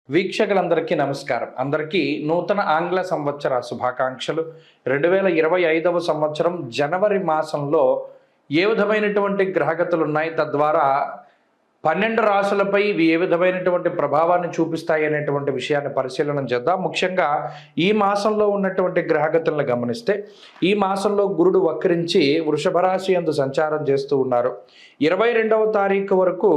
వీక్షకులందరికీ నమస్కారం. అందరికీ నూతన ఆంగ్ల సంవత్సర శుభాకాంక్షలు. 2025వ సంవత్సరం జనవరి మాసంలో ఏ విధమైనటువంటి గ్రహగతులు ఉన్నాయి, తద్వారా 12 రాశులపై ఇవి ఏ విధమైనటువంటి ప్రభావాన్ని చూపిస్తాయి అనేటువంటి విషయాన్ని పరిశీలన చేద్దాం. ముఖ్యంగా ఈ మాసంలో ఉన్నటువంటి గ్రహగతులను గమనిస్తే, ఈ మాసంలో గురుడు వక్రించి వృషభ రాశి యందు సంచారం చేస్తూ ఉన్నారు. 22వ తారీఖు వరకు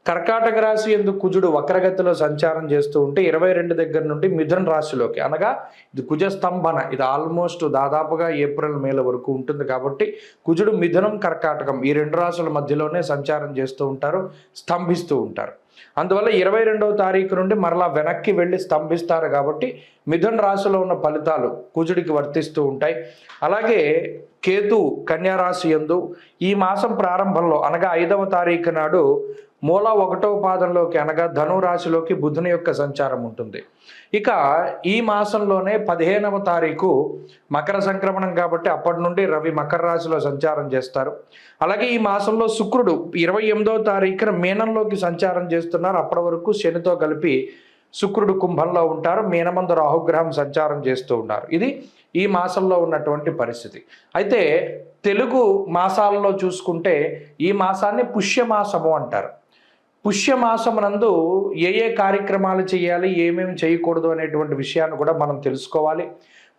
కర్కాటక రాశి యందు కుజుడు వక్రగతిలో సంచారం చేస్తూ ఉంటే 22 దగ్గర నుండి మిథున రాశిలోకి, అనగా ఇది కుజస్తంభన, ఇది ఆల్మోస్ట్ దాదాపుగా ఏప్రిల్ మేల వరకు ఉంటుంది. కాబట్టి కుజుడు మిథునం కర్కాటకం ఈ రెండు రాశుల మధ్యలోనే సంచారం చేస్తూ ఉంటారు, స్తంభిస్తూ ఉంటారు. అందువల్ల 22వ తారీఖు నుండి మరలా వెనక్కి వెళ్ళి స్తంభిస్తారు. కాబట్టి మిథున రాశిలో ఉన్న ఫలితాలు కుజుడికి వర్తిస్తూ ఉంటాయి. అలాగే కేతు కన్యా రాశి యందు ఈ మాసం ప్రారంభంలో, అనగా 5వ తారీఖు నాడు మూల 1వ పాదంలోకి, అనగా ధను రాశిలోకి బుధుని యొక్క సంచారం ఉంటుంది. ఇక ఈ మాసంలోనే 15వ తారీఖు మకర సంక్రమణం, కాబట్టి అప్పటి నుండి రవి మకర రాశిలో సంచారం చేస్తారు. అలాగే ఈ మాసంలో శుక్రుడు 28వ తారీఖున మీనంలోకి సంచారం చేస్తున్నారు. అప్పటి వరకు శనితో కలిపి శుక్రుడు కుంభంలో ఉంటారు. మీనమందు రాహుగ్రహం సంచారం చేస్తూ ఉన్నారు. ఇది ఈ మాసంలో ఉన్నటువంటి పరిస్థితి. అయితే తెలుగు మాసాలలో చూసుకుంటే ఈ మాసాన్ని పుష్యమాసము అంటారు. పుష్యమాసమునందు ఏ కార్యక్రమాలు చేయాలి, ఏమేమి చేయకూడదు అనేటువంటి విషయాన్ని కూడా మనం తెలుసుకోవాలి.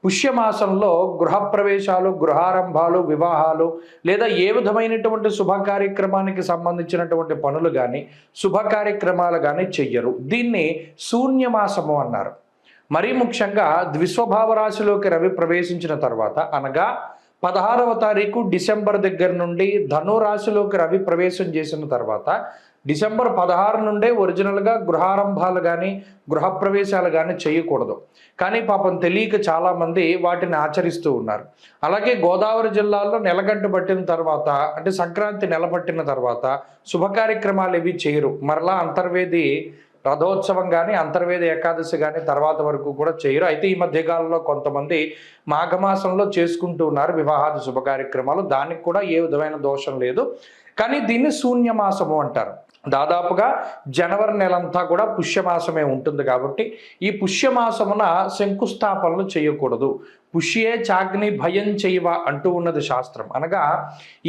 పుష్యమాసంలో గృహప్రవేశాలు, గృహారంభాలు, వివాహాలు లేదా ఏ విధమైనటువంటి శుభ కార్యక్రమానికి సంబంధించినటువంటి పనులు కానీ శుభ కార్యక్రమాలు కానీ చెయ్యరు. దీన్ని శూన్యమాసము అన్నారు. మరీ ముఖ్యంగా ద్విస్వభావ రాశిలోకి రవి ప్రవేశించిన తర్వాత, అనగా 16వ తారీఖు డిసెంబర్ దగ్గర నుండి ధను రాశిలోకి రవి ప్రవేశం చేసిన తర్వాత డిసెంబర్ 16 నుండే ఒరిజినల్గా గృహారంభాలు కానీ గృహప్రవేశాలు కానీ చేయకూడదు. కానీ పాపం తెలియక చాలామంది వాటిని ఆచరిస్తూ ఉన్నారు. అలాగే గోదావరి జిల్లాలో నెలగంట పట్టిన తర్వాత, అంటే సంక్రాంతి నెల పట్టిన తర్వాత శుభ కార్యక్రమాలు ఏవి చేయరు. మరలా అంతర్వేది రథోత్సవం కానీ అంతర్వేది ఏకాదశి కానీ తర్వాత వరకు కూడా చేయరు. అయితే ఈ మధ్యకాలంలో కొంతమంది మాఘమాసంలో చేసుకుంటూ ఉన్నారు వివాహాది శుభ కార్యక్రమాలు. దానికి కూడా ఏ విధమైన దోషం లేదు. కానీ దీన్ని శూన్యమాసము అంటారు. దాదాపుగా జనవరి నెలంతా కూడా పుష్యమాసమే ఉంటుంది. కాబట్టి ఈ పుష్యమాసమున శంకుస్థాపనలు చేయకూడదు. పుష్యే చాగ్ని భయం చేయవ అంటూ ఉన్నది శాస్త్రం. అనగా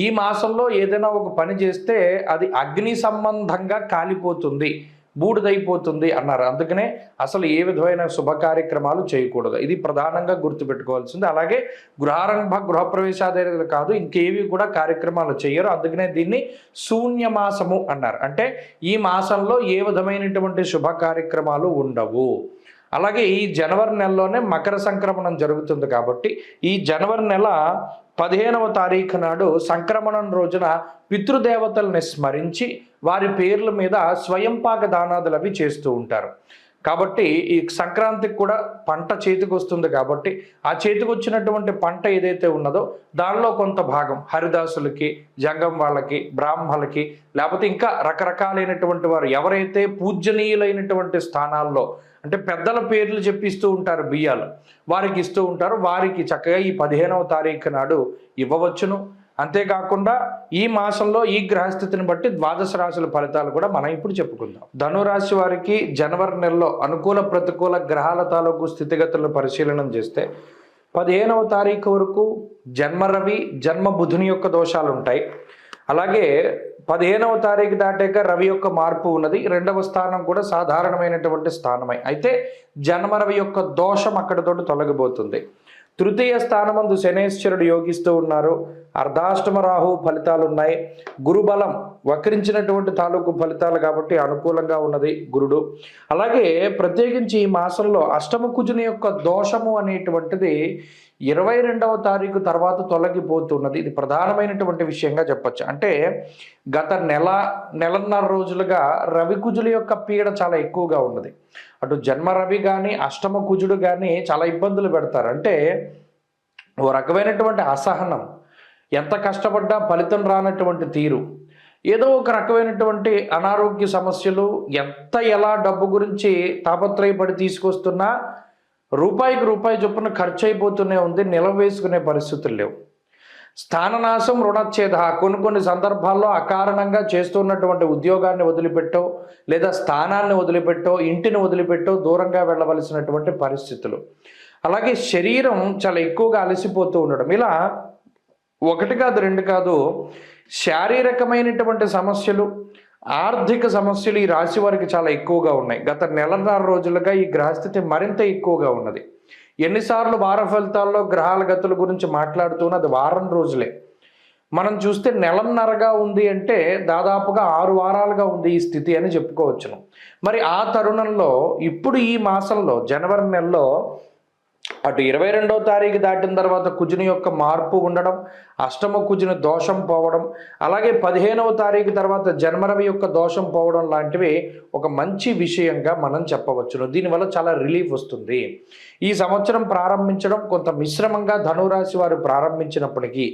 ఈ మాసంలో ఏదైనా ఒక పని చేస్తే అది అగ్ని సంబంధంగా కాలిపోతుంది, బూడిదైపోతుంది అన్నారు. అందుకనే అసలు ఏ విధమైన శుభ కార్యక్రమాలు చేయకూడదు. ఇది ప్రధానంగా గుర్తుపెట్టుకోవాల్సింది. అలాగే గృహప్రవేశాలు కాదు, ఇంకేవి కూడా కార్యక్రమాలు చేయరు. అందుకనే దీన్ని శూన్యమాసము అన్నారు. అంటే ఈ మాసంలో ఏ విధమైనటువంటి శుభ కార్యక్రమాలు ఉండవు. అలాగే ఈ జనవరి నెలలోనే మకర సంక్రమణం జరుగుతుంది. కాబట్టి ఈ జనవరి నెల 15వ తారీఖు నాడు సంక్రమణం రోజున పితృదేవతల్ని స్మరించి వారి పేర్ల మీద స్వయంపాక దానాదులు అవి చేస్తూ ఉంటారు. కాబట్టి ఈ సంక్రాంతికి కూడా పంట చేతికి వస్తుంది. కాబట్టి ఆ చేతికి వచ్చినటువంటి పంట ఏదైతే ఉన్నదో దానిలో కొంత భాగం హరిదాసులకి, జంగం వాళ్ళకి, బ్రాహ్మలకి, లేకపోతే ఇంకా రకరకాలైనటువంటి వారు ఎవరైతే పూజనీయులైనటువంటి స్థానాల్లో, అంటే పెద్దల పేర్లు చెప్పిస్తూ ఉంటారు, బియ్యాలు వారికి ఇస్తూ ఉంటారు. వారికి చక్కగా ఈ 15వ తారీఖు నాడు ఇవ్వవచ్చును. అంతేకాకుండా ఈ మాసంలో ఈ గ్రహస్థితిని బట్టి ద్వాదశ రాశుల ఫలితాలు కూడా మనం ఇప్పుడు చెప్పుకుందాం. ధనురాశి వారికి జనవరి నెలలో అనుకూల ప్రతికూల గ్రహాల తాలూకు స్థితిగతులను పరిశీలన చేస్తే 15వ తారీఖు వరకు జన్మ రవి, జన్మ బుధుని యొక్క దోషాలు ఉంటాయి. అలాగే 15వ తారీఖు దాటాక రవి యొక్క మార్పు ఉన్నది. 2వ స్థానం కూడా సాధారణమైనటువంటి స్థానమే. అయితే జన్మ రవి యొక్క దోషం అక్కడితోటి తొలగిపోతుంది. తృతీయ స్థానమందు శనేశ్వరుడు యోగిస్తూ ఉన్నారు. అర్ధాష్టమ రాహు ఫలితాలు ఉన్నాయి. గురుబలం వక్రించినటువంటి తాలూకు ఫలితాలు, కాబట్టి అనుకూలంగా ఉన్నది గురుడు. అలాగే ప్రత్యేకించి ఈ మాసంలో అష్టమ కుజుని యొక్క దోషము అనేటువంటిది 22వ తారీఖు తర్వాత తొలగిపోతున్నది. ఇది ప్రధానమైనటువంటి విషయంగా చెప్పచ్చు. అంటే గత నెలన్నర రోజులుగా రవి కుజుల యొక్క పీడ చాలా ఎక్కువగా ఉన్నది. అటు జన్మ రవి కానీ అష్టమ కుజుడు కానీ చాలా ఇబ్బందులు పెడతారు. అంటే ఓ రకమైనటువంటి అసహనం, ఎంత కష్టపడ్డా ఫలితం రానటువంటి తీరు, ఏదో ఒక రకమైనటువంటి అనారోగ్య సమస్యలు, ఎలా డబ్బు గురించి తాపత్రయపడి తీసుకొస్తున్నా రూపాయికి రూపాయి చొప్పున ఖర్చు అయిపోతూనే ఉంది, నిలవేసుకునే పరిస్థితులు లేవు. స్థాననాశం రుణచ్ఛేద, కొన్ని సందర్భాల్లో అకారణంగా చేస్తున్నటువంటి ఉద్యోగాన్ని వదిలిపెట్టో లేదా స్థానాన్ని వదిలిపెట్టో ఇంటిని వదిలిపెట్టో దూరంగా వెళ్ళవలసినటువంటి పరిస్థితులు. అలాగే శరీరం చాలా ఎక్కువగా అలసిపోతూ ఉండడం, ఇలా ఒకటి కాదు రెండు కాదు శారీరకమైనటువంటి సమస్యలు, ఆర్థిక సమస్యలు ఈ రాశి వారికి చాలా ఎక్కువగా ఉన్నాయి. గత నెలన్నర రోజులుగా ఈ గ్రహస్థితి మరింత ఎక్కువగా ఉన్నది. ఎన్నిసార్లు వార ఫలితాల్లో గ్రహాల గతుల గురించి మాట్లాడుతూనే అది వారం రోజులే. మనం చూస్తే నెలన్నరగా ఉంది అంటే దాదాపుగా 6 వారాలుగా ఉంది ఈ స్థితి అని చెప్పుకోవచ్చును. మరి ఆ తరుణంలో ఇప్పుడు ఈ మాసంలో జనవరి నెలలో అటు 22వ తారీఖు దాటిన తర్వాత కుజుని యొక్క మార్పు ఉండడం, అష్టమ కుజుని దోషం పోవడం, అలాగే 15వ తారీఖు తర్వాత జన్మరవి యొక్క దోషం పోవడం లాంటివి ఒక మంచి విషయంగా మనం చెప్పవచ్చును. దీనివల్ల చాలా రిలీఫ్ వస్తుంది. ఈ సంవత్సరం ప్రారంభించడం కొంత మిశ్రమంగా ధనురాశి వారు ప్రారంభించినప్పటికీ,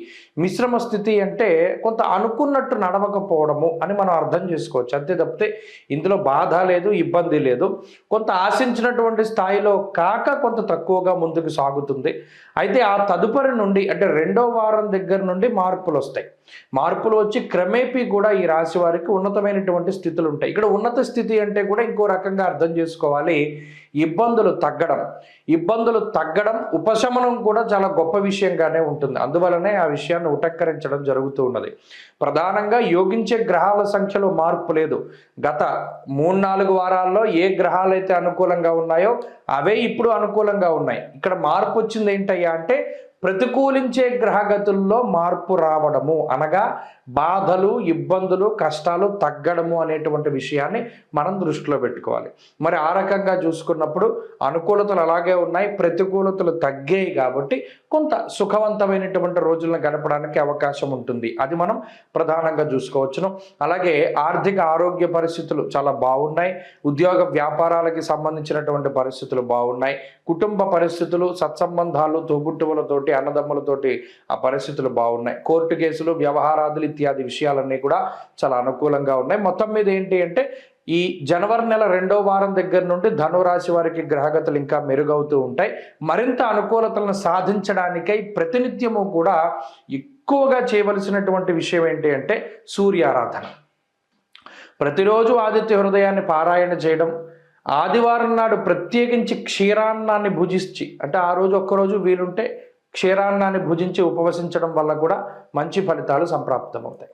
మిశ్రమ స్థితి అంటే కొంత అనుకున్నట్టు నడవకపోవడము అని మనం అర్థం చేసుకోవచ్చు. అంతే తప్పితే ఇందులో బాధ లేదు, ఇబ్బంది లేదు. కొంత ఆశించినటువంటి స్థాయిలో కాక కొంత తక్కువగా ముందుకు సాగుతుంది. అయితే ఆ తదుపరి నుండి అంటే 2వ వారం దగ్గర నుండి మార్పులు వస్తాయి. మార్పులు వచ్చి క్రమేపీ కూడా ఈ రాశి వారికి ఉన్నతమైనటువంటి స్థితులు ఉంటాయి. ఇక్కడ ఉన్నత స్థితి అంటే కూడా ఇంకో రకంగా అర్థం చేసుకోవాలి. ఇబ్బందులు తగ్గడం ఉపశమనం కూడా చాలా గొప్ప విషయంగానే ఉంటుంది. అందువలనే ఆ విషయాన్ని ఉటక్కరించడం జరుగుతూ ఉన్నది. ప్రధానంగా యోగించే గ్రహాల సంఖ్యలో మార్పు లేదు. గత 3-4 వారాల్లో ఏ గ్రహాలైతే అనుకూలంగా ఉన్నాయో అవే ఇప్పుడు అనుకూలంగా ఉన్నాయి. ఇక్కడ మార్పు వచ్చింది ఏంటయ్యా అంటే ప్రతికూలించే గ్రహగతుల్లో మార్పు రావడము, అనగా బాధలు, ఇబ్బందులు, కష్టాలు తగ్గడము అనేటువంటి విషయాన్ని మనం దృష్టిలో పెట్టుకోవాలి. మరి ఆ రకంగా చూసుకున్నప్పుడు అనుకూలతలు అలాగే ఉన్నాయి, ప్రతికూలతలు తగ్గాయి. కాబట్టి కొంత సుఖవంతమైనటువంటి రోజులను గడపడానికి అవకాశం ఉంటుంది. అది మనం ప్రధానంగా చూసుకోవచ్చును. అలాగే ఆర్థిక ఆరోగ్య పరిస్థితులు చాలా బాగున్నాయి. ఉద్యోగ వ్యాపారాలకి సంబంధించినటువంటి పరిస్థితులు బాగున్నాయి. కుటుంబ పరిస్థితులు, సత్సంబంధాలు, తోబుట్టువులతోటి, అన్నదమ్ములతోటి ఆ పరిస్థితులు బాగున్నాయి. కోర్టు కేసులు, వ్యవహారాదులు ఇత్యాది విషయాలన్నీ కూడా చాలా అనుకూలంగా ఉన్నాయి. మొత్తం మీద ఏంటి అంటే ఈ జనవరి నెల 2వ వారం దగ్గర నుండి ధనురాశి వారికి గ్రహగతులు ఇంకా మెరుగవుతూ ఉంటాయి. మరింత అనుకూలతలను సాధించడానికై ప్రతినిత్యము కూడా ఎక్కువగా చేయవలసినటువంటి విషయం ఏంటి అంటే సూర్యారాధన. ప్రతిరోజు ఆదిత్య హృదయాన్ని పారాయణ చేయడం, ఆదివారం నాడు ప్రత్యేకించి క్షీరాన్నాన్ని భుజించి, అంటే ఆ రోజు ఒక్కరోజు వీలుంటే క్షీరాన్నాన్ని భుజించి ఉపవసించడం వల్ల కూడా మంచి ఫలితాలు సంప్రాప్తమవుతాయి.